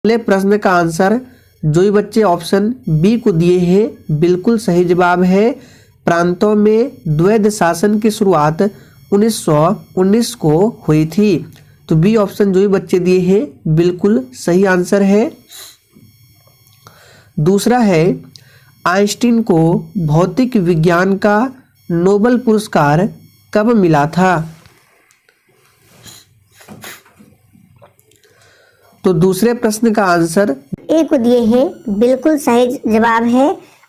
अगले प्रश्न का आंसर जो ये बच्चे ऑप्शन बी को दिए हैं बिल्कुल सही जवाब है। प्रांतों में द्वैध शासन की शुरुआत 1919 को हुई थी। तो बी ऑप्शन जो ये बच्चे दिए हैं बिल्कुल सही आंसर है। दूसरा है, आइंस्टीन को भौतिक विज्ञान का नोबेल पुरस्कार कब मिला था? तो दूसरे प्रश्न का आंसर ए को दिए हैं बिल्कुल सही जवाब है।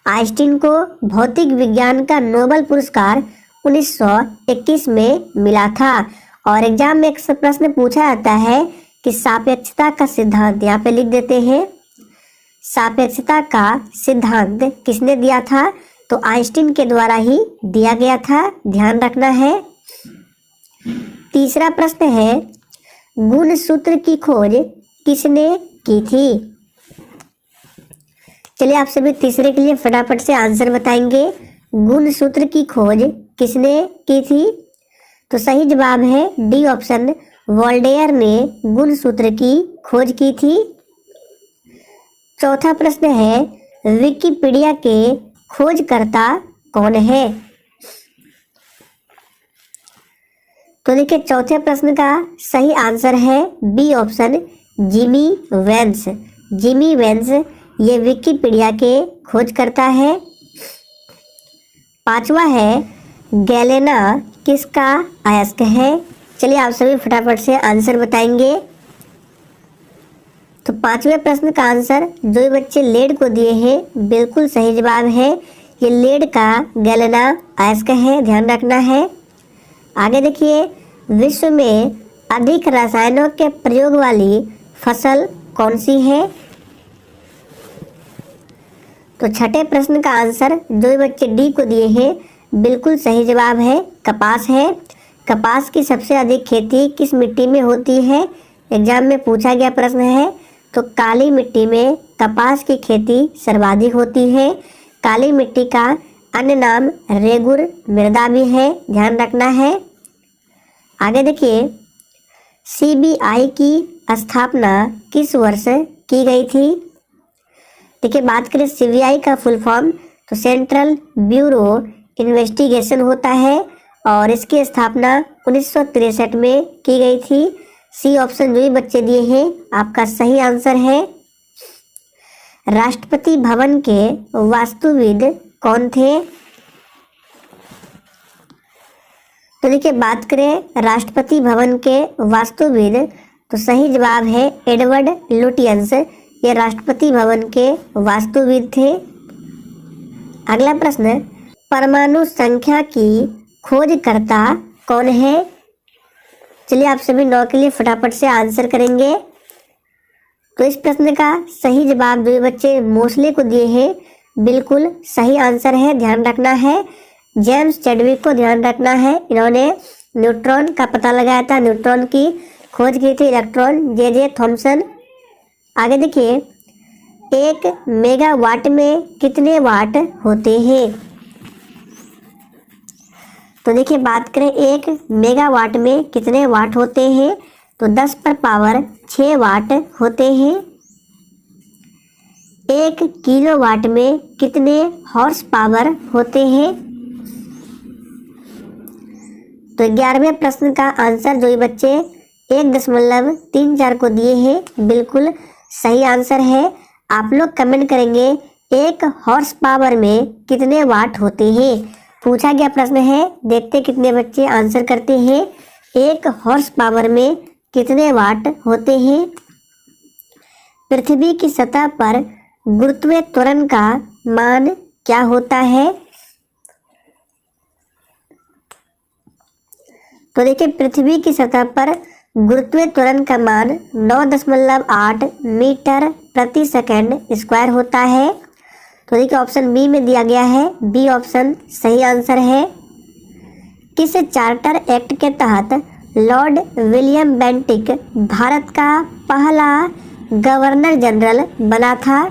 आइंस्टीन को भौतिक विज्ञान का नोबेल पुरस्कार 1921 में मिला था। और एग्जाम में एक प्रश्न पूछा जाता है कि सापेक्षता का सिद्धांत, यहाँ पे लिख देते हैं सापेक्षता का सिद्धांत किसने दिया था? तो आइंस्टीन के द्वारा ही दिया गया था, ध्यान रखना है। तीसरा प्रश्न है, गुण सूत्र की खोज किसने की थी? चलिए आप सभी तीसरे के लिए फटाफट से आंसर बताएंगे। गुण सूत्र की खोज किसने की थी? तो सही जवाब है डी ऑप्शन, वोल्टेयर ने गुण सूत्र की खोज की थी। चौथा प्रश्न है, विकिपीडिया के खोजकर्ता कौन है? तो देखिए चौथे प्रश्न का सही आंसर है B option, Jimmy Wales. Jimmy Wales ये विकिपीडिया के खोजकर्ता है। पांचवा है, गैलेना किसका अयस्क है? चलिए आप सभी फटाफट से आंसर बताएंगे। तो पांचवें प्रश्न का आंसर जो ये बच्चे लेड को दिए हैं बिल्कुल सही जवाब है। ये लेड का गैलेना अयस्क है, ध्यान रखना है। आगे देखिए, विश्व में अधिक रसायनों के प्रयोग वाली फसल कौन सी है? तो छठे प्रश्न का आंसर जो ये बच्चे डी को दिए हैं बिल्कुल सही जवाब है, कपास है। कपास की सबसे अधिक खेती किस मिट्टी में होती है? एग्जाम में पूछा गया प्रश्न है। तो काली मिट्टी में कपास की खेती सर्वाधिक होती है। काली मिट्टी का अन्य नाम रेगुर मृदा भी है, ध्यान रखना है। आगे देखिए, सीबीआई की स्थापना किस वर्ष की गई थी? देखिए बात करें सीबीआई का फुल फॉर्म, तो सेंट्रल ब्यूरो इन्वेस्टिगेशन होता है और इसकी स्थापना 1963 में की गई थी। सी ऑप्शन जो ही बच्चे दिए हैं आपका सही आंसर है। राष्ट्रपति भवन के वास्तुविद कौन थे? तो देखिए बात करें राष्ट्रपति भवन के वास्तुविद, तो सही जवाब है एडवर्ड लुटियंस। ये राष्ट्रपति भवन के वास्तुविद थे। अगला प्रश्न, परमाणु संख्या की खोजकर्ता कौन है? चलिए आप सभी 9 के लिए फटाफट से आंसर करेंगे। तो इस प्रश्न का सही जवाब जो बच्चे मोस्ले को दिए हैं बिल्कुल सही आंसर है, ध्यान रखना है। जेम्स चैडविक को ध्यान रखना है, इन्होंने न्यूट्रॉन का पता लगाया था, न्यूट्रॉन की खोज की थी। Electron J Thomson. आगे देखिए, 1 मेगावाट में कितने वाट होते हैं? तो देखिए बात करें 1 मेगावाट में कितने वाट होते हैं, तो 10 पर पावर 6 वाट होते हैं। 1 किलोवाट में कितने हॉर्स पावर होते हैं? तो 11वें प्रश्न का आंसर जो ये बच्चे 1.34 को दिए हैं बिल्कुल सही आंसर है। आप लोग कमेंट करेंगे 1 हॉर्स पावर में कितने वाट होते हैं, पूछा गया प्रश्न है। देखते कितने बच्चे आंसर करते हैं। 1 हॉर्स पावर में कितने वाट होते हैं? पृथ्वी की सतह पर गुरुत्वीय त्वरण का मान क्या होता है? तो देखिए पृथ्वी की सतह पर गुरुत्वीय त्वरण का मान 9.8 मीटर प्रति सेकंड स्क्वायर होता है। तो देखिए ऑप्शन बी में दिया गया है, बी ऑप्शन सही आंसर है। किस चार्टर एक्ट के तहत लॉर्ड विलियम बेंटिक भारत का पहला गवर्नर जनरल बना था?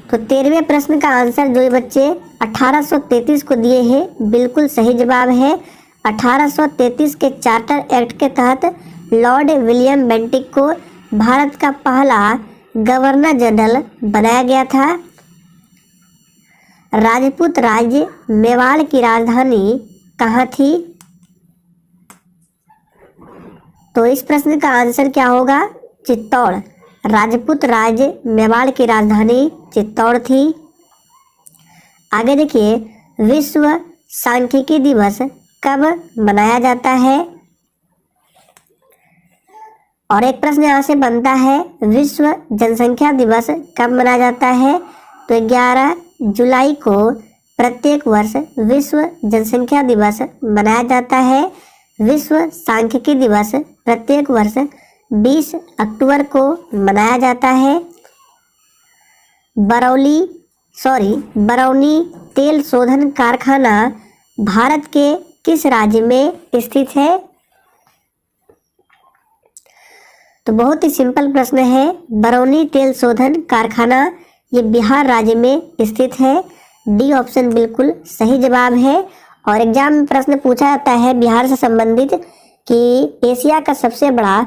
तो 13वें प्रश्न का आंसर जो ये बच्चे 1833 को दिए हैं बिल्कुल सही जवाब है। 1833 के चार्टर एक्ट के तहत लॉर्ड विलियम बेंटिक को भारत का पहला गवर्नर जनरल बनाया गया था? राजपूत राज्य मेवाड़ की राजधानी कहाँ थी? तो इस प्रश्न का आंसर क्या होगा? चित्तौड़। राजपूत राज्य मेवाड़ की राजधानी चित्तौड़ थी। आगे देखिए, विश्व सांख्यिकी दिवस कब मनाया जाता है? और एक प्रश्न यहाँ से बनता है, विश्व जनसंख्या दिवस कब मनाया जाता है? तो 11 जुलाई को प्रत्येक वर्ष विश्व जनसंख्या दिवस मनाया जाता है। विश्व सांख्यिकी दिवस प्रत्येक वर्ष 20 अक्टूबर को मनाया जाता है। बरौनी तेल शोधन कारखाना भारत के किस राज्य में स्थित है? तो बहुत ही सिंपल प्रश्न है, बरौनी तेल शोधन कारखाना ये बिहार राज्य में स्थित है। डी ऑप्शन बिल्कुल सही जवाब है। और एग्जाम में प्रश्न पूछा जाता है बिहार से संबंधित कि एशिया का सबसे बड़ा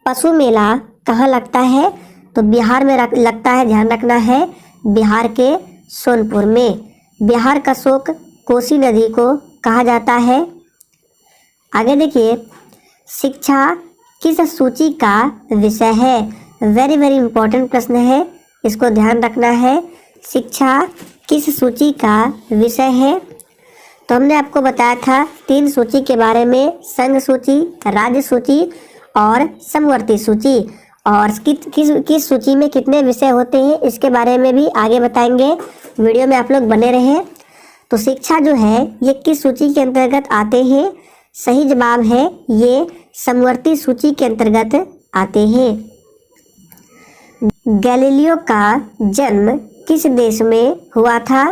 पशु मेला कहाँ लगता है? तो बिहार में लगता है, ध्यान रखना है, बिहार के सोनपुर में। बिहार का शोक कोसी नदी को कहा जाता है। आगे देखिए, शिक्षा किस सूची का विषय है? वेरी वेरी इंपॉर्टेंट प्रश्न है, इसको ध्यान रखना है। शिक्षा किस सूची का विषय है? तो हमने आपको बताया था 3 सूची के बारे में, संघ सूची, राज्य सूची और समवर्ती सूची। और किस सूची में कितने विषय होते हैं इसके बारे में भी आगे बताएंगे। वीडियो में आप लोग बने रहें। तो शिक्षा जो है ये किस सूची के अंतर्गत आते हैं? सही जवाब है ये समवर्ती सूची के अंतर्गत आते हैं। गैलीलियो का जन्म किस देश में हुआ था?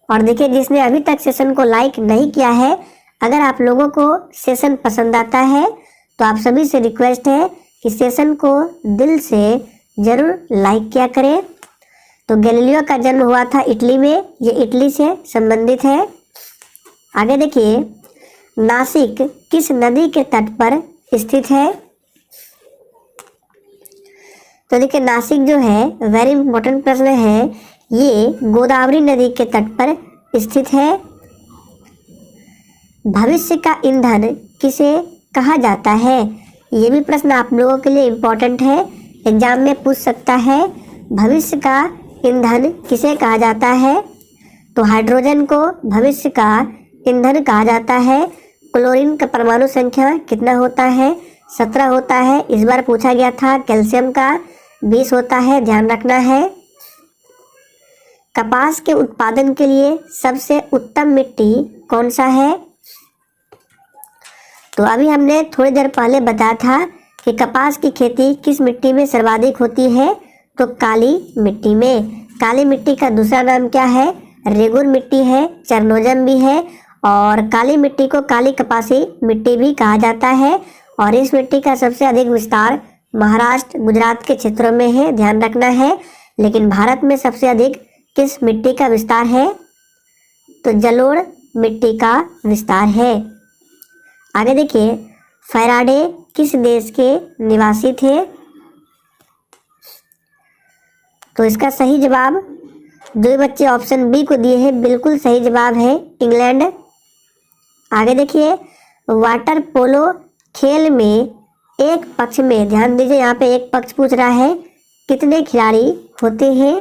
और देखिए, जिसने अभी तक सेशन को लाइक नहीं किया है, अगर आप लोगों को सेशन पसंद आता है तो आप सभी से रिक्वेस्ट है कि सेशन को दिल से जरूर लाइक किया करें। तो गैलीलियो का जन्म हुआ था इटली में, ये इटली से संबंधित है। आगे देखिए, नासिक किस नदी के तट पर स्थित है? तो देखिए, नासिक जो है वेरी इंपॉर्टेंट प्रश्न है, ये गोदावरी नदी के तट पर स्थित है। भविष्य का ईंधन किसे कहा जाता है? ये भी प्रश्न आप लोगों के लिए इम्पोर्टेंट है, एग्जाम में पूछ सकता है। भविष्य का ईंधन किसे कहा जाता है? तो हाइड्रोजन को भविष्य का ईंधन कहा जाता है। क्लोरीन का परमाणु संख्या कितना होता है? 17 होता है। इस बार पूछा गया था। कैल्शियम का 20 होता है, ध्यान रखना है। कपास के उत्पादन के लिए सबसे उत्तम मिट्टी कौन सा है? तो अभी हमने थोड़ी देर पहले बताया था कि कपास की खेती किस मिट्टी में सर्वाधिक होती है? तो काली मिट्टी में। काली मिट्टी का दूसरा नाम क्या है? रेगुर मिट्टी है, चरनोजम भी है, और काली मिट्टी को काली कपासी मिट्टी भी कहा जाता है। और इस मिट्टी का सबसे अधिक विस्तार महाराष्ट्र, गुजरात के क्षेत्रों में है, ध्यान रखना है। लेकिन भारत में सबसे अधिक किस मिट्टी का विस्तार है? तो जलोढ़ मिट्टी का विस्तार है। आगे देखिए, फैराडे किस देश के निवासी थे? तो इसका सही जवाब जो बच्चे ऑप्शन बी को दिए हैं बिल्कुल सही जवाब है, इंग्लैंड। आगे देखिए, वाटर पोलो खेल में एक पक्ष में, ध्यान दीजिए यहाँ पे एक पक्ष पूछ रहा है, कितने खिलाड़ी होते हैं?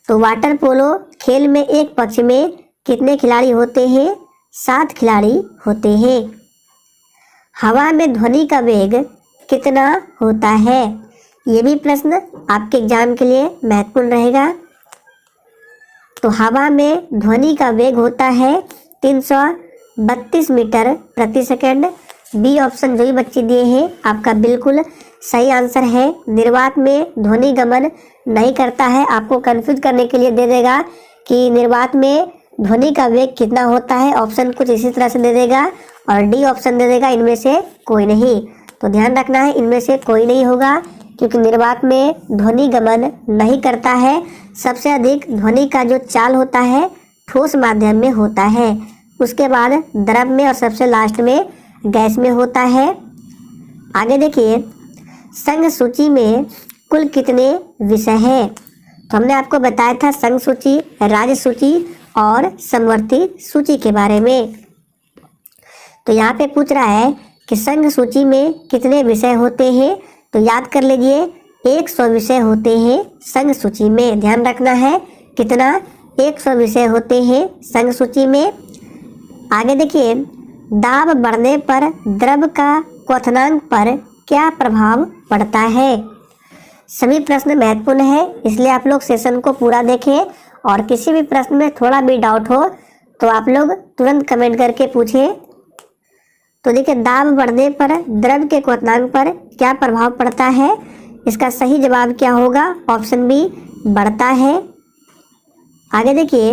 तो वाटर पोलो खेल में एक पक्ष में कितने खिलाड़ी होते हैं? 7 खिलाड़ी होते हैं। हवा में ध्वनि का वेग कितना होता है? ये भी प्रश्न आपके एग्जाम के लिए महत्वपूर्ण रहेगा। तो हवा में ध्वनि का वेग होता है 332 मीटर प्रति सेकंड। बी ऑप्शन जो भी बच्चे दिए हैं आपका बिल्कुल सही आंसर है। निर्वात में ध्वनि गमन नहीं करता है, आपको कंफ्यूज करने के लिए दे देगा कि निर्वात में ध्वनि का वेग कितना होता है। ऑप्शन कुछ इसी तरह से दे देगा और डी ऑप्शन दे देगा इनमें से कोई नहीं। तो ध्यान रखना है, इनमें से कोई नहीं होगा क्योंकि निर्वात में ध्वनि गमन नहीं करता है। सबसे अधिक ध्वनि का जो चाल होता है ठोस माध्यम में होता है, उसके बाद द्रव में और सबसे लास्ट में गैस में होता है। आगे देखिए, संघ सूची में कुल कितने विषय हैं? तो हमने आपको बताया था संघ सूची, राज्य सूची और समवर्ती सूची के बारे में। तो यहाँ पे पूछ रहा है कि संघ सूची में कितने विषय होते हैं। तो याद कर लीजिए 100 विषय होते हैं संघ सूची में। ध्यान रखना है कितना, 100 विषय होते हैं संघ सूची में। आगे देखिए, दाब बढ़ने पर द्रव का क्वथनांक पर क्या प्रभाव पड़ता है? सभी प्रश्न महत्वपूर्ण है, इसलिए आप लोग सेशन को पूरा देखें और किसी भी प्रश्न में थोड़ा भी डाउट हो तो आप लोग तुरंत कमेंट करके पूछें। तो देखिए, दाब बढ़ने पर द्रव के क्वथनांक पर क्या प्रभाव पड़ता है? इसका सही जवाब क्या होगा? ऑप्शन बी, बढ़ता है। आगे देखिए,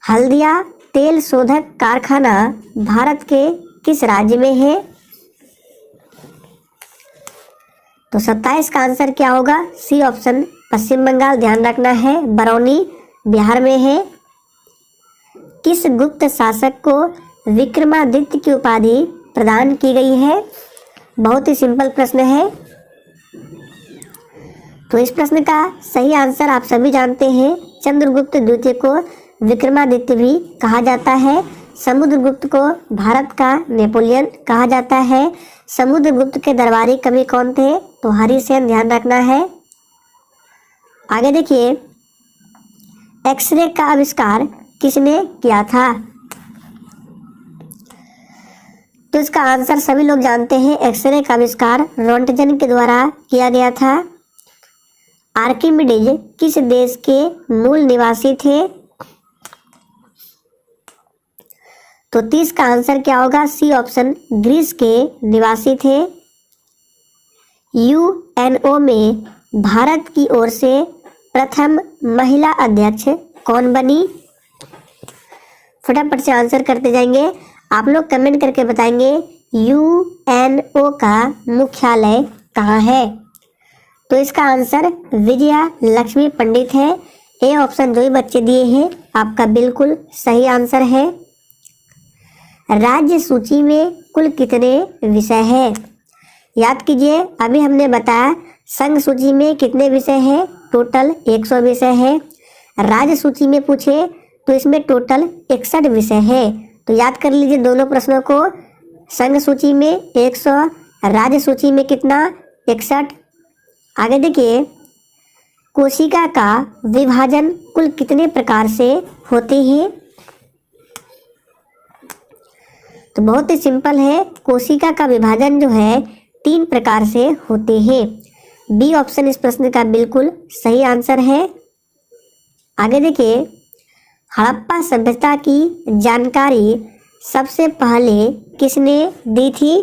हल्दिया तेल शोधक कारखाना भारत के किस राज्य में है? तो 27 का आंसर क्या होगा? सी ऑप्शन, पश्चिम बंगाल। ध्यान रखना है, बरौनी बिहार में है। किस गुप्त शासक को विक्रमादित्य की उपाधि प्रदान की गई है? बहुत ही सिंपल प्रश्न है। तो इस प्रश्न का सही आंसर आप सभी जानते हैं, चंद्रगुप्त द्वितीय को विक्रमादित्य भी कहा जाता है। समुद्रगुप्त को भारत का नेपोलियन कहा जाता है। समुद्रगुप्त के दरबारी कवि कौन थे? तो हरिसेन। ध्यान रखना है। आगे देखिए, एक्सरे का आविष्कार किसने किया था? तो इसका आंसर सभी लोग जानते हैं, एक्सरे का आविष्कार रोंटगन के द्वारा किया गया था। आर्किमिडीज किस देश के मूल निवासी थे? तो 30 का आंसर क्या होगा? सी ऑप्शन, ग्रीस के निवासी थे। यूएनओ में भारत की ओर से प्रथम महिला अध्यक्ष कौन बनी? फटाफट से आंसर करते जाएंगे। आप लोग कमेंट करके बताएंगे यूएनओ का मुख्यालय कहाँ है? तो इसका आंसर विजया लक्ष्मी पंडित है। ए ऑप्शन जो भी बच्चे दिए हैं आपका बिल्कुल सही आंसर है। राज्य सूची में कुल कितने विषय हैं? याद कीजिए, अभी हमने बताया संघ सूची में कितने विषय हैं? टोटल 100 विषय है। राज्य सूची में पूछे तो इसमें टोटल 61 विषय है। तो याद कर लीजिए दोनों प्रश्नों को, संघ सूची में 100, राज्य सूची में कितना? 61। आगे देखिए, कोशिका का विभाजन कुल कितने प्रकार से होते हैं? तो बहुत ही सिंपल है, कोशिका का विभाजन जो है 3 प्रकार से होते हैं। बी ऑप्शन इस प्रश्न का बिल्कुल सही आंसर है। आगे देखिए, हड़प्पा सभ्यता की जानकारी सबसे पहले किसने दी थी?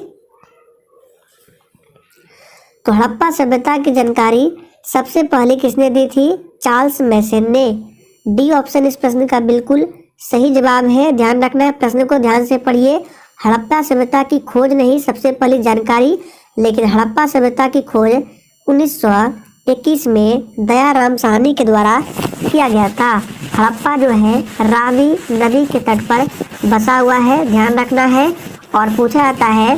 तो हड़प्पा सभ्यता की जानकारी सबसे पहले किसने दी थी? चार्ल्स मैसन ने। डी ऑप्शन इस प्रश्न का बिल्कुल सही जवाब है। ध्यान रखना है, प्रश्न को ध्यान से पढ़िए। हड़प्पा सभ्यता की खोज नहीं, सबसे पहली जानकारी, लेकिन हड़प्पा सभ्यता की खोज 1921 में दयाराम साहनी के द्वारा किया गया था। हड़प्पा जो है रावी नदी के तट पर बसा हुआ है, ध्यान रखना है। और पूछा जाता है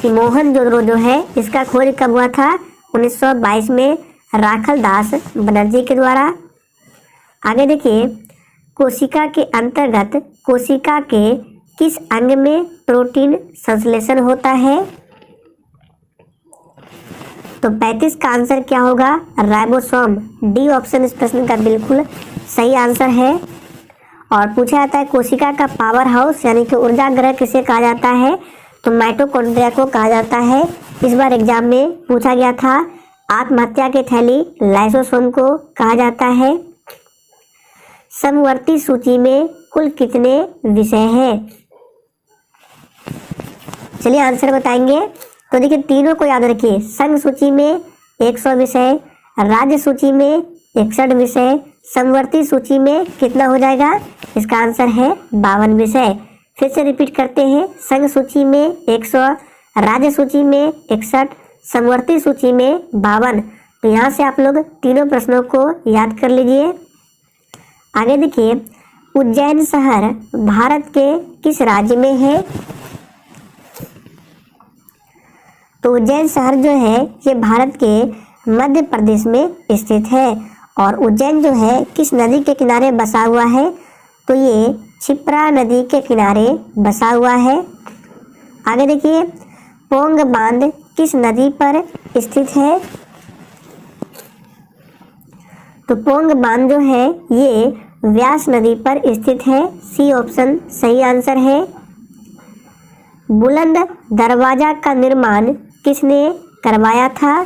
कि मोहनजोदड़ो जो है इसका खोज कब हुआ था? 1922 में राखल दास बनर्जी के द्वारा। आगे देखिए, कोशिका के अंतर्गत कोशिका के किस अंग में प्रोटीन संश्लेषण होता है? तो 35 का आंसर क्या होगा? राइबोसोम। डी ऑप्शन इस प्रश्न का बिल्कुल सही आंसर है। और पूछा जाता है कोशिका का पावर हाउस यानी कि ऊर्जा ग्रह किसे कहा जाता है? तो माइटोकॉन्ड्रिया को कहा जाता है। इस बार एग्जाम में पूछा गया था। आत्महत्या की थैली लाइसोसोम को कहा जाता है। समवर्ती सूची में कुल कितने विषय हैं? चलिए आंसर बताएंगे। तो देखिए, तीनों को याद रखिए, संघ सूची में 100 विषय, राज्य सूची में 61 विषय, समवर्ती सूची में कितना हो जाएगा? इसका आंसर है 52 विषय। फिर से रिपीट करते हैं, संघ सूची में 100, राज्य सूची में 61, समवर्ती सूची में 52। तो यहाँ से आप लोग तीनों प्रश्नों को याद कर लीजिए। आगे देखिए, उज्जैन शहर भारत के किस राज्य में है? तो उज्जैन शहर जो है ये भारत के मध्य प्रदेश में स्थित है। और उज्जैन जो है किस नदी के किनारे बसा हुआ है, तो ये क्षिप्रा नदी के किनारे बसा हुआ है। आगे देखिए, पोंग बांध किस नदी पर स्थित है, तो पोंग बांध जो है ये व्यास नदी पर स्थित है। सी ऑप्शन सही आंसर है। बुलंद दरवाजा का निर्माण किसने करवाया था,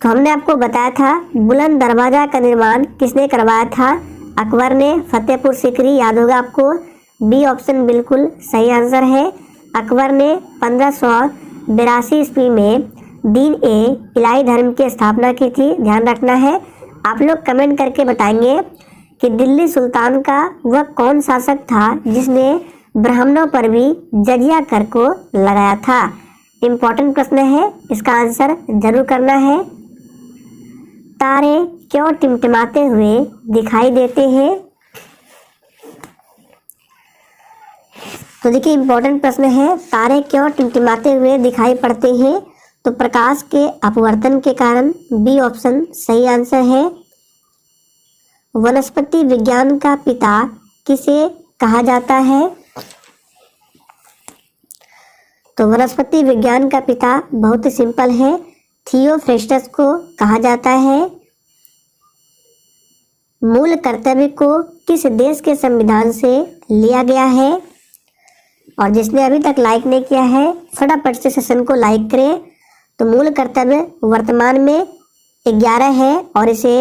तो हमने आपको बताया था बुलंद दरवाजा का निर्माण किसने करवाया था, अकबर ने। फतेहपुर सीकरी याद होगा आपको, बी ऑप्शन बिल्कुल सही आंसर है। अकबर ने 1582 ईस्वी में दीन ए इलाही धर्म की स्थापना की थी, ध्यान रखना है। आप लोग कमेंट करके बताएंगे कि दिल्ली सुल्तान का वह कौन शासक था जिसने ब्राह्मणों पर भी जजिया कर को लगाया था। इम्पोर्टेंट प्रश्न है, इसका आंसर जरूर करना है। तारे क्यों टिमटिमाते हुए दिखाई देते हैं, तो देखिए इम्पोर्टेंट प्रश्न है, तारे क्यों टिमटिमाते हुए दिखाई पड़ते हैं, तो प्रकाश के अपवर्तन के कारण। बी ऑप्शन सही आंसर है। वनस्पति विज्ञान का पिता किसे कहा जाता है, तो वनस्पति विज्ञान का पिता बहुत ही सिंपल है, थियोफ्रेस्टस को कहा जाता है। मूल कर्तव्य को किस देश के संविधान से लिया गया है, और जिसने अभी तक लाइक नहीं किया है फटाफट से सेशन को लाइक करें। तो मूल कर्तव्य वर्तमान में 11 है और इसे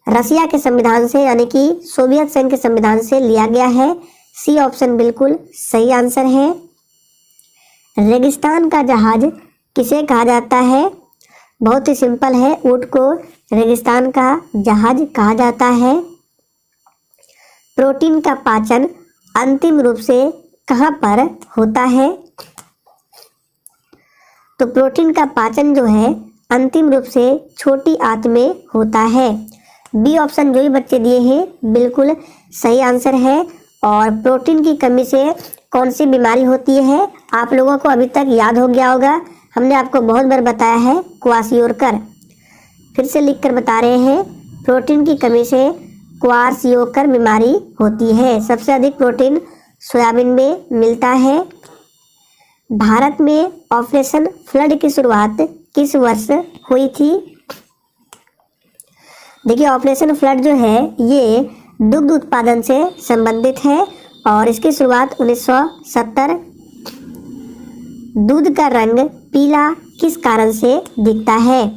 रसिया के संविधान से यानी कि सोवियत संघ के संविधान से लिया गया है। सी ऑप्शन बिल्कुल सही आंसर है। रेगिस्तान का जहाज किसे कहा जाता है, बहुत ही सिंपल है, ऊंट को रेगिस्तान का जहाज कहा जाता है। प्रोटीन का पाचन अंतिम रूप से कहाँ पर होता है, तो प्रोटीन का पाचन जो है अंतिम रूप से छोटी आंत में होता है। बी ऑप्शन जो भी बच्चे दिए हैं बिल्कुल सही आंसर है। और प्रोटीन की कमी से कौन सी बीमारी होती है, आप लोगों को अभी तक याद हो गया होगा, हमने आपको बहुत बार बताया है, क्वाशियोरकर। फिर से लिखकर बता रहे हैं, प्रोटीन की कमी से क्वाशियोरकर बीमारी होती है। सबसे अधिक प्रोटीन सोयाबीन में मिलता है। भारत में ऑपरेशन फ्लड की शुरुआत किस वर्ष हुई थी, देखिए ऑपरेशन फ्लड जो है ये दुग्ध उत्पादन से संबंधित है और इसकी शुरुआत 1970। दूध का रंग पीला किस कारण से दिखता है,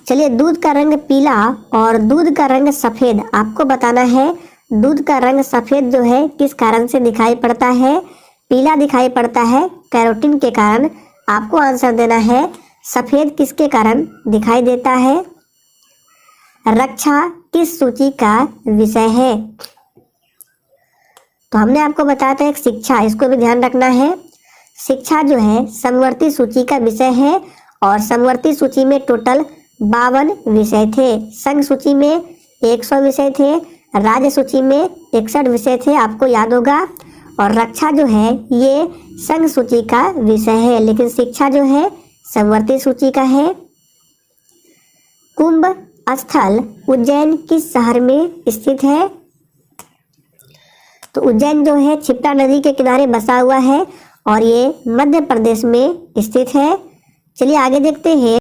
चलिए दूध का रंग पीला और दूध का रंग सफ़ेद आपको बताना है। दूध का रंग सफ़ेद जो है किस कारण से दिखाई पड़ता है, पीला दिखाई पड़ता है कैरोटीन के कारण। आपको आंसर देना है सफ़ेद किसके कारण दिखाई देता है। रक्षा किस सूची का विषय है, तो हमने आपको बताया था एक शिक्षा, इसको भी ध्यान रखना है। शिक्षा जो है समवर्ती सूची का विषय है और समवर्ती सूची में टोटल 52 विषय थे। संघ सूची में 100 विषय थे, राज्य सूची में 61 विषय थे, आपको याद होगा। और रक्षा जो है ये संघ सूची का विषय है, लेकिन शिक्षा जो है समवर्ती सूची का है। कुंभ स्थल उज्जैन किस शहर में स्थित है, तो उज्जैन जो है क्षिप्रा नदी के किनारे बसा हुआ है और ये मध्य प्रदेश में स्थित है। चलिए आगे देखते हैं।